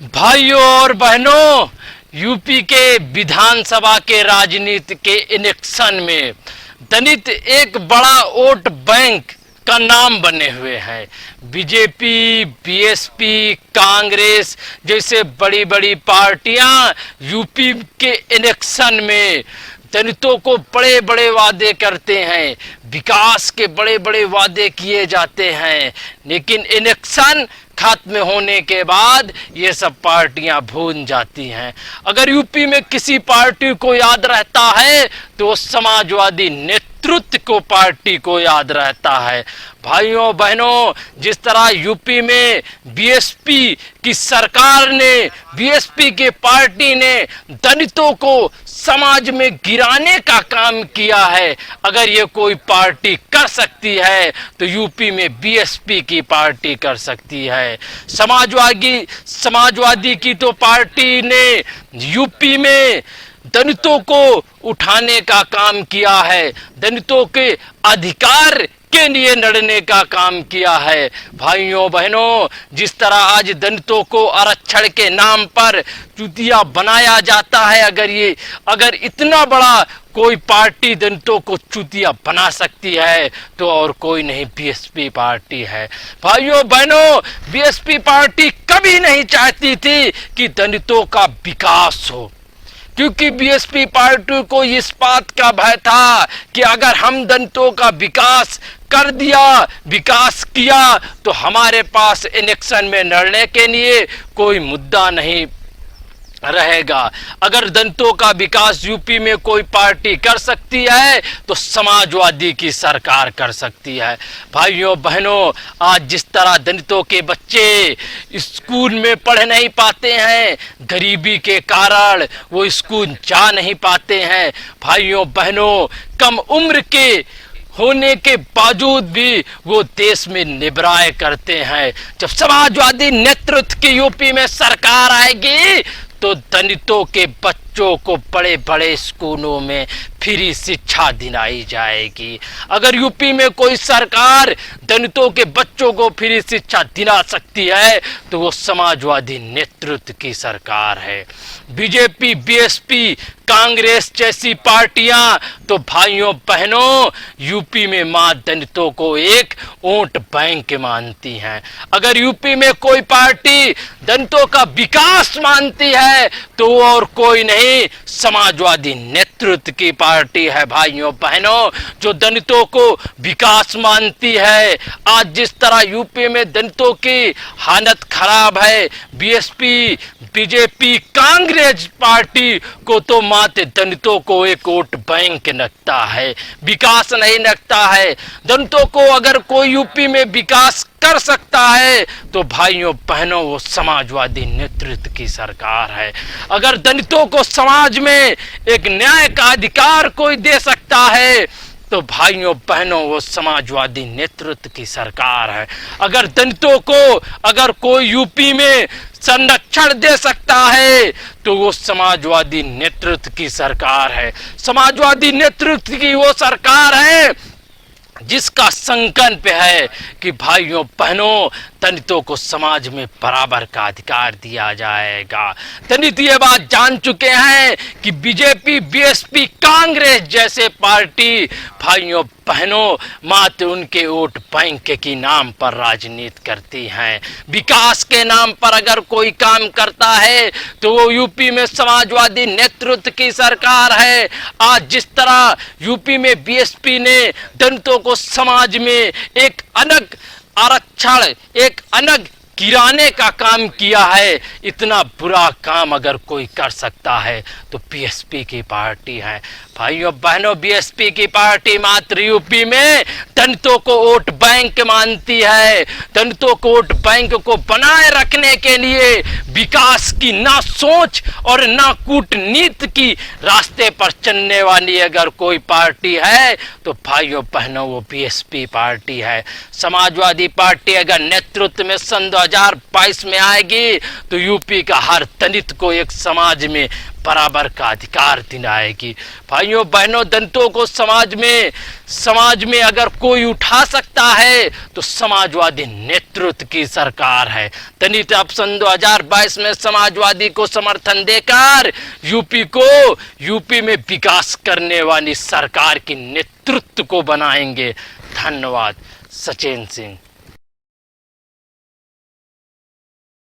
भाइयों और बहनों, यूपी के विधानसभा के राजनीति के इलेक्शन में दलित एक बड़ा वोट बैंक का नाम बने हुए हैं। बीजेपी, बीएसपी, कांग्रेस जैसे बड़ी बड़ी पार्टियां यूपी के इलेक्शन में दलितों को बड़े बड़े वादे करते हैं, विकास के बड़े बड़े वादे किए जाते हैं, लेकिन इलेक्शन खत्म होने के बाद ये सब पार्टियां भूल जाती हैं। अगर यूपी में किसी पार्टी को याद रहता है तो वो समाजवादी नेतृत्व को पार्टी को याद रहता है। भाइयों बहनों, जिस तरह यूपी में बीएसपी की सरकार ने, बीएसपी की पार्टी ने दलितों को समाज में गिराने का काम किया है, अगर ये कोई पार्टी कर सकती है तो यूपी में बीएसपी की पार्टी कर सकती है। समाजवादी की तो पार्टी ने यूपी में दलितों को उठाने का काम किया है, दलितों के अधिकार के लिए लड़ने का काम किया है। भाइयों बहनों, जिस तरह आज दलितों को आरक्षण के नाम पर चूतिया बनाया जाता है, अगर इतना बड़ा कोई पार्टी दलितों को चूतिया बना सकती है तो और कोई नहीं, बीएसपी पार्टी है। भाइयों बहनों, बीएसपी पार्टी कभी नहीं चाहती थी कि दलितों का विकास हो, क्योंकि बीएसपी पार्टी को इस बात का भय था कि अगर हम दलितों का विकास कर दिया, विकास किया, तो हमारे पास इलेक्शन में लड़ने के लिए कोई मुद्दा नहीं रहेगा। अगर दलितों का विकास यूपी में कोई पार्टी कर सकती है तो समाजवादी की सरकार कर सकती है। भाइयों बहनों, आज जिस तरह दलितों के बच्चे स्कूल में पढ़ नहीं पाते हैं, गरीबी के कारण वो स्कूल जा नहीं पाते हैं। भाइयों बहनों, कम उम्र के होने के बावजूद भी वो देश में निबराए करते हैं। जब समाजवादी नेतृत्व की यूपी में सरकार आएगी तो दलितों के बच्चों को बड़े बड़े स्कूलों में फ्री शिक्षा दिलाई जाएगी। अगर यूपी में कोई सरकार दलितों के बच्चों को फ्री शिक्षा दिला सकती है तो वो समाजवादी नेतृत्व की सरकार है। बीजेपी, बीएसपी, कांग्रेस जैसी पार्टियां तो भाइयों बहनों यूपी में मां दलितों को एक वोट बैंक मानती हैं। अगर यूपी में कोई पार्टी दलितों का विकास मानती है तो वो और कोई नहीं, समाजवादी नेतृत्व की पार्टी है। भाइयों बहनों, जो दलितों को विकास मानती है। आज जिस तरह यूपी में दलितों की हालत खराब है, बीएसपी, बीजेपी, कांग्रेस पार्टी को तो मात्र दलितों को एक वोट बैंक लगता है, विकास नहीं लगता है। दलितों को अगर कोई यूपी में विकास कर सकता है तो भाइयों बहनों वो समाजवादी नेतृत्व की सरकार है। अगर दलितों को समाज में एक न्याय का अधिकार कोई दे सकता है तो भाइयों बहनों वो समाजवादी नेतृत्व की सरकार है। अगर दलितों को अगर कोई यूपी में संरक्षण दे सकता है तो वो समाजवादी नेतृत्व की सरकार है। समाजवादी नेतृत्व की वो सरकार है जिसका संकल्प है कि भाइयों बहनों दलितों को समाज में बराबर का अधिकार दिया जाएगा। दलित ये बात जान चुके हैं कि बीजेपी, बीएसपी, कांग्रेस जैसे पार्टी भाइयों बहनों मात्र उनके वोट बैंक के नाम पर राजनीति करती हैं। विकास के नाम पर अगर कोई काम करता है तो वो यूपी में समाजवादी नेतृत्व की सरकार है। आज जिस तरह यूपी में बीएसपी ने दलितों को समाज में एक अलग आरक्षण, एक अलग गिराने का काम किया है, इतना बुरा काम अगर कोई कर सकता है तो बीएसपी की पार्टी है। भाइयों बहनों, बीएसपी की पार्टी मात्र यूपी में दलितों को वोट बैंक मानती है। दलितों को वोट बैंक को बनाए रखने के लिए विकास की ना सोच और ना कूटनीति की रास्ते पर चलने वाली अगर कोई पार्टी है तो भाइयों बहनों वो बीएसपी पार्टी है। समाजवादी पार्टी अगर नेतृत्व में सन 2022 में आएगी तो यूपी का हर दलित को एक समाज में बराबर का अधिकार दिलाएगी। भाइयों बहनों, दलितों को समाज में अगर कोई उठा सकता है तो समाजवादी नेतृत्व की सरकार है। दलित अब सन 2022 में समाजवादी को समर्थन देकर यूपी में विकास करने वाली सरकार की नेतृत्व को बनाएंगे। धन्यवाद। सचिन सिंह।